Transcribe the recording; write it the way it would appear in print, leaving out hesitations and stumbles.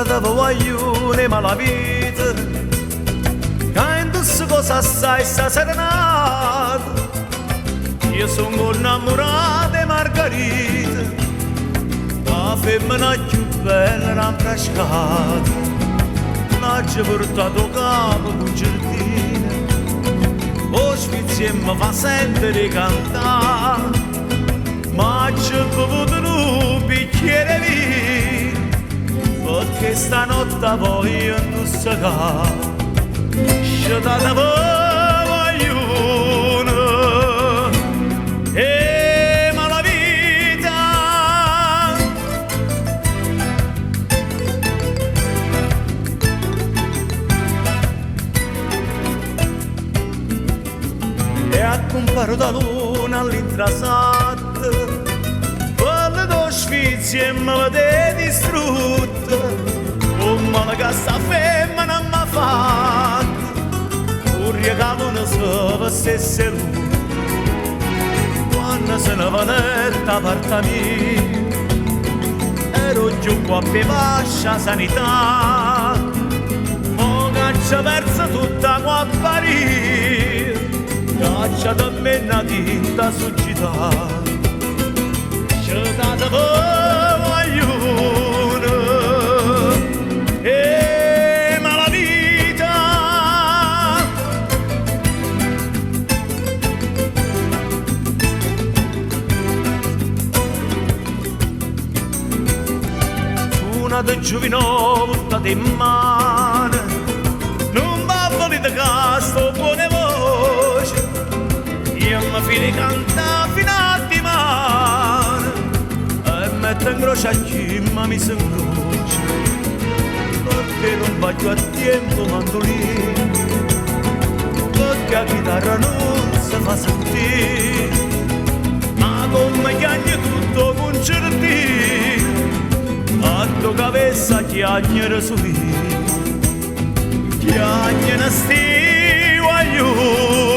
da voglio ma la vita che in tutte cose assai sta serenata io sono innamorato di Margherita la femmina più bella era imprascata non ci ha portato capo con giardino o sfizi mi fa sentire cantare ma ci ho bevuto un bicchiere vino perché stanotte voglio indossare sciatata vogliono e ma la vita e a comparo da luna all'intrasatto quelle due sfizie mi vede distrutta come che sta femmina mi ha fatto un regalo ne so stesse lui quando se ne va netta parte mia ero giù qua per vascia sanità mo caccia persa tutta qua a Parigi caccia da me una tinta succità sciatata vogliono e ma la vita una di giovino buttata in mano non va volete casto buone voce io mi fili canta fino a dimane e metto in croce a chi ma mi si incrocia perché non voglio a tempo mandolino perché la chitarra non si fa sentire ma come chiagni tutto concertino a tua cabeza chiagnere su chiagnere sti voglio